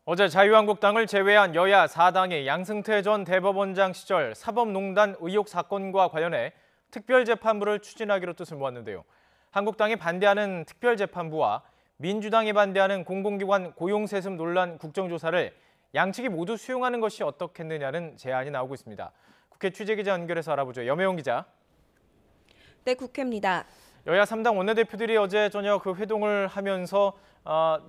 어제 자유한국당을 제외한 여야 4당이 양승태 전 대법원장 시절 사법농단 의혹 사건과 관련해 특별재판부를 추진하기로 뜻을 모았는데요. 한국당이 반대하는 특별재판부와 민주당이 반대하는 공공기관 고용세습 논란 국정조사를 양측이 모두 수용하는 것이 어떻겠느냐는 제안이 나오고 있습니다. 국회 취재기자 연결해서 알아보죠. 염혜영 기자. 네, 국회입니다. 여야 3당 원내대표들이 어제 저녁 그 회동을 하면서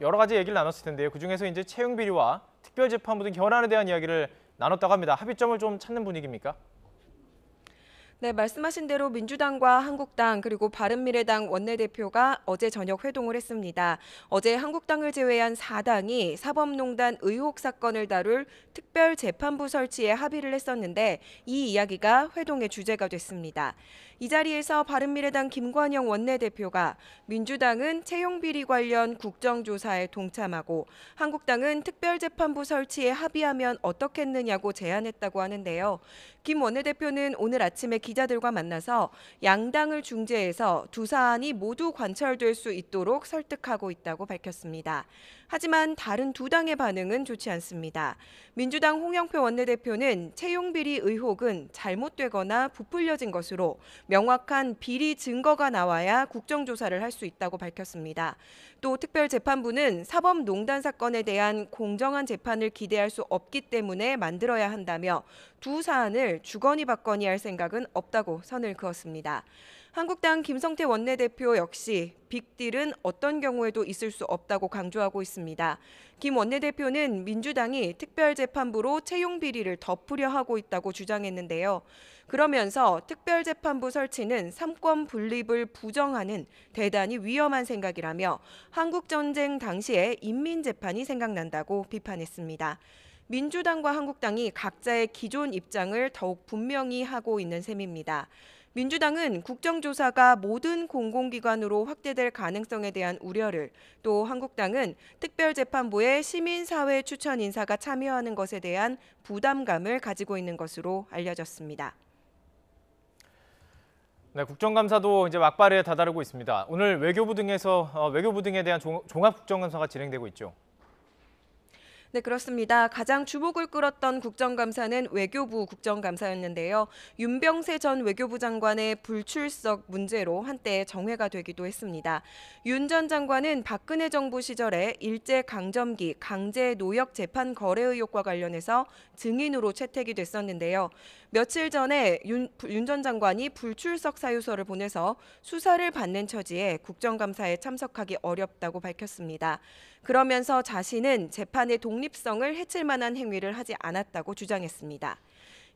여러 가지 얘기를 나눴을 텐데요. 그중에서 이제 채용 비리와 특별재판부 등 현안에 대한 이야기를 나눴다고 합니다. 합의점을 좀 찾는 분위기입니까? 네, 말씀하신 대로 민주당과 한국당 그리고 바른미래당 원내대표가 어제 저녁 회동을 했습니다. 어제 한국당을 제외한 4당이 사법농단 의혹 사건을 다룰 특별재판부 설치에 합의를 했었는데 이 이야기가 회동의 주제가 됐습니다. 이 자리에서 바른미래당 김관영 원내대표가 민주당은 채용비리 관련 국정조사에 동참하고 한국당은 특별재판부 설치에 합의하면 어떻겠느냐고 제안했다고 하는데요. 김 원내대표는 오늘 아침에 기자들과 만나서 양당을 중재해서 두 사안이 모두 관철될 수 있도록 설득하고 있다고 밝혔습니다. 하지만 다른 두 당의 반응은 좋지 않습니다. 민주당 홍영표 원내대표는 채용비리 의혹은 잘못되거나 부풀려진 것으로 명확한 비리 증거가 나와야 국정조사를 할 수 있다고 밝혔습니다. 또 특별재판부는 사법농단 사건에 대한 공정한 재판을 기대할 수 없기 때문에 만들어야 한다며 두 사안을 주거니 받거니 할 생각은 없다고 선을 그었습니다. 한국당 김성태 원내대표 역시 빅딜은 어떤 경우에도 있을 수 없다고 강조하고 있습니다. 김 원내대표는 민주당이 특별재판부로 채용 비리를 덮으려 하고 있다고 주장했는데요. 그러면서 특별재판부 설치는 삼권 분립을 부정하는 대단히 위험한 생각이라며 한국전쟁 당시의 인민재판이 생각난다고 비판했습니다. 민주당과 한국당이 각자의 기존 입장을 더욱 분명히 하고 있는 셈입니다. 민주당은 국정조사가 모든 공공기관으로 확대될 가능성에 대한 우려를, 또 한국당은 특별재판부에 시민사회 추천 인사가 참여하는 것에 대한 부담감을 가지고 있는 것으로 알려졌습니다. 네, 국정감사도 이제 막바지에 다다르고 있습니다. 오늘 외교부 등에 대한 종합국정감사가 진행되고 있죠. 네, 그렇습니다. 가장 주목을 끌었던 국정감사는 외교부 국정감사였는데요. 윤병세 전 외교부 장관의 불출석 문제로 한때 정회가 되기도 했습니다. 윤 전 장관은 박근혜 정부 시절에 일제강점기 강제 노역 재판 거래 의혹과 관련해서 증인으로 채택이 됐었는데요. 며칠 전에 윤 전 장관이 불출석 사유서를 보내서 수사를 받는 처지에 국정감사에 참석하기 어렵다고 밝혔습니다. 그러면서 자신은 재판의 독립성을 해칠 만한 행위를 하지 않았다고 주장했습니다.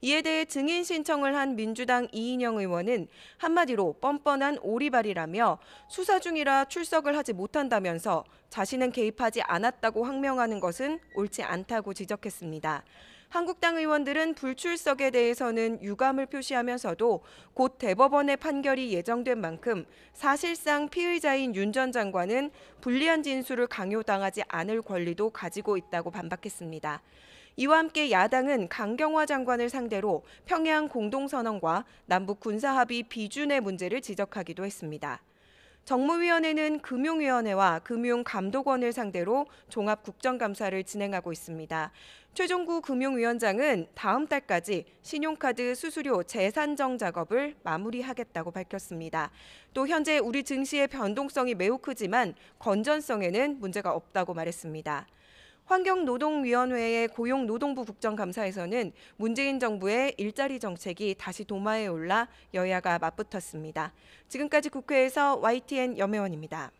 이에 대해 증인 신청을 한 민주당 이인영 의원은 한마디로 뻔뻔한 오리발이라며 수사 중이라 출석을 하지 못한다면서 자신은 개입하지 않았다고 항명하는 것은 옳지 않다고 지적했습니다. 한국당 의원들은 불출석에 대해서는 유감을 표시하면서도 곧 대법원의 판결이 예정된 만큼 사실상 피의자인 윤 전 장관은 불리한 진술을 강요당하지 않을 권리도 가지고 있다고 반박했습니다. 이와 함께 야당은 강경화 장관을 상대로 평양 공동선언과 남북 군사합의 비준의 문제를 지적하기도 했습니다. 정무위원회는 금융위원회와 금융감독원을 상대로 종합국정감사를 진행하고 있습니다. 최종구 금융위원장은 다음 달까지 신용카드 수수료 재산정 작업을 마무리하겠다고 밝혔습니다. 또 현재 우리 증시의 변동성이 매우 크지만 건전성에는 문제가 없다고 말했습니다. 환경노동위원회의 고용노동부 국정감사에서는 문재인 정부의 일자리 정책이 다시 도마에 올라 여야가 맞붙었습니다. 지금까지 국회에서 YTN 염혜원입니다.